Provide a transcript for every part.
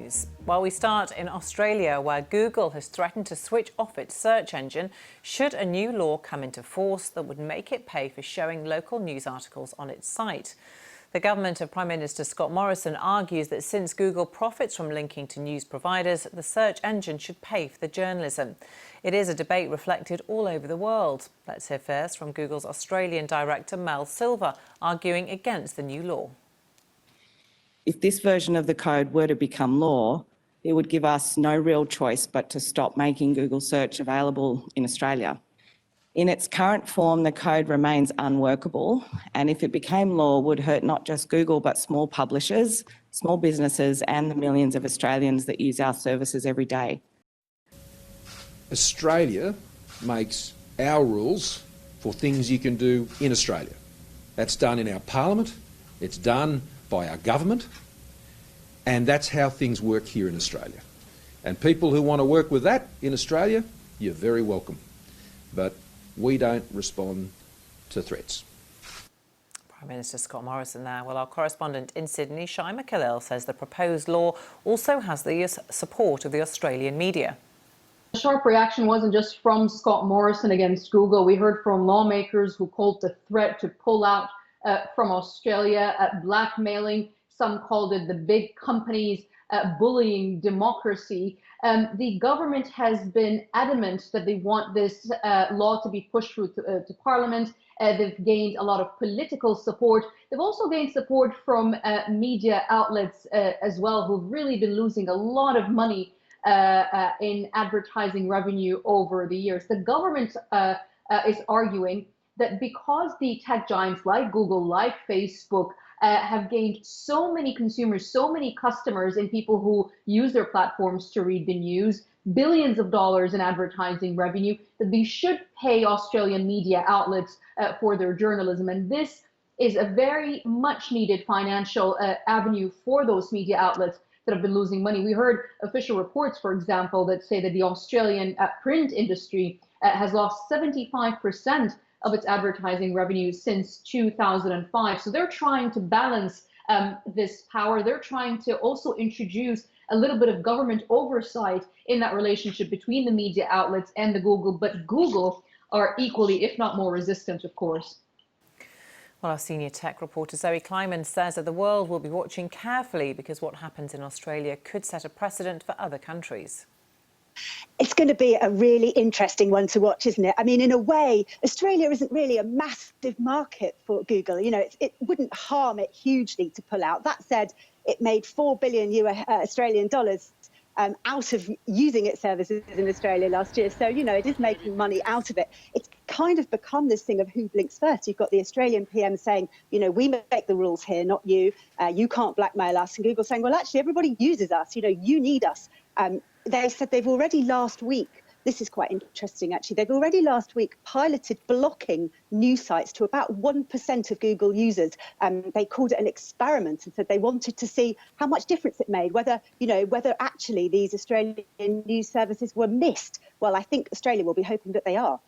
news. Well, we start in Australia, where Google has threatened to switch off its search engine should a new law come into force that would make it pay for showing local news articles on its site. The government of Prime Minister Scott Morrison argues that since Google profits from linking to news providers, the search engine should pay for the journalism. It is a debate reflected all over the world. Let's hear first from Google's Australian director, Mel Silver, arguing against the new law. If this version of the code were to become law, it would give us no real choice but to stop making Google Search available in Australia. In its current form, the code remains unworkable, and if it became law, would hurt not just Google but small publishers, small businesses and the millions of Australians that use our services every day. Australia makes our rules for things you can do in Australia. That's done in our parliament, it's done by our government, and that's how things work here in Australia. And people who want to work with that in Australia, you're very welcome. But we don't respond to threats. Prime Minister Scott Morrison there. Well, our correspondent in Sydney, Shai McAlill, says the proposed law also has the support of the Australian media. The sharp reaction wasn't just from Scott Morrison against Google. We heard from lawmakers who called the threat to pull out from Australia, blackmailing. Some called it the big companies bullying democracy. The government has been adamant that they want this law to be pushed through to Parliament. They've gained a lot of political support. They've also gained support from media outlets as well, who've really been losing a lot of money in advertising revenue over the years. The government is arguing that because the tech giants like Google, like Facebook, have gained so many consumers, so many customers and people who use their platforms to read the news, billions of dollars in advertising revenue, that they should pay Australian media outlets for their journalism. And this is a very much needed financial avenue for those media outlets that have been losing money. We heard official reports, for example, that say that the Australian print industry has lost 75% of its advertising revenue since 2005. So they're trying to balance this power. They're trying to also introduce a little bit of government oversight in that relationship between the media outlets and the Google, but Google are equally, if not more, resistant, of course. Well, our senior tech reporter Zoe Kleiman says that the world will be watching carefully because what happens in Australia could set a precedent for other countries. It's going to be a really interesting one to watch, isn't it? I mean, in a way, Australia isn't really a massive market for Google. You know, it wouldn't harm it hugely to pull out. That said, it made $4 billion Australian dollars out of using its services in Australia last year. So, you know, it is making money out of it. It's kind of become this thing of who blinks first. You've got the Australian PM saying, you know, we make the rules here, not you. You can't blackmail us. And Google saying, well, actually, everybody uses us. You know, you need us. They said they've already last week, this is quite interesting actually, they've already last week piloted blocking news sites to about 1% of Google users. They called it an experiment and said they wanted to see how much difference it made, whether actually these Australian news services were missed. Well, I think Australia will be hoping that they are.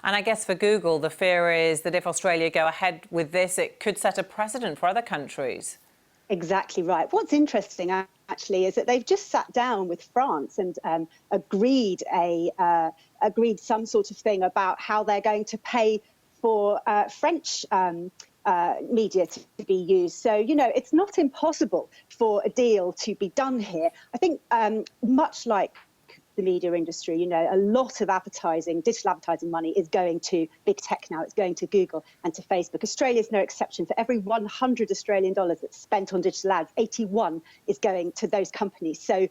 And I guess for Google, the fear is that if Australia go ahead with this, it could set a precedent for other countries. Exactly right. What's interesting actually is that they've just sat down with France and agreed some sort of thing about how they're going to pay for French media to be used. So, you know, it's not impossible for a deal to be done here. I think much like the media industry, you know, a lot of advertising, digital advertising money is going to big tech now. It's going to Google and to Facebook. Australia's no exception. For every 100 Australian dollars that's spent on digital ads, 81 is going to those companies. So,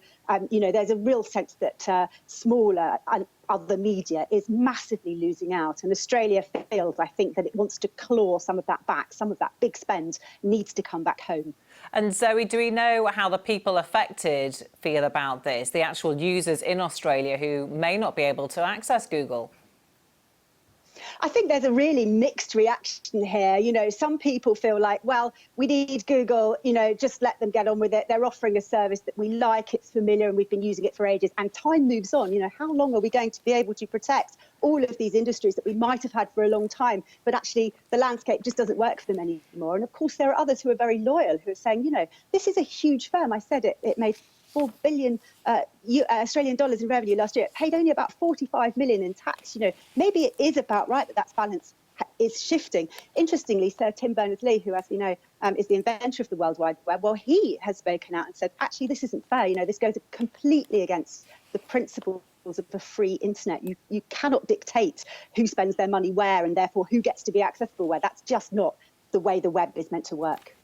you know, there's a real sense that smaller and other media is massively losing out. And Australia feels, I think, that it wants to claw some of that back. Some of that big spend needs to come back home. And Zoe, do we know how the people affected feel about this, the actual users in Australia who may not be able to access Google? I think there's a really mixed reaction here. You know, some people feel like, well, we need Google, you know, just let them get on with it. They're offering a service that we like, it's familiar, and we've been using it for ages. And time moves on. You know, how long are we going to be able to protect all of these industries that we might have had for a long time, but actually the landscape just doesn't work for them anymore? And of course, there are others who are very loyal, who are saying, you know, this is a huge firm. I said it made 1.4 billion Australian dollars in revenue last year. It paid only about 45 million in tax. Maybe it is about right that balance is shifting. Interestingly, Sir Tim Berners-Lee, who, as we know, is the inventor of the World Wide Web, well, he has spoken out and said, actually, this isn't fair. This goes completely against the principles of a free internet. You cannot dictate who spends their money where and therefore who gets to be accessible where. That's just not the way the web is meant to work.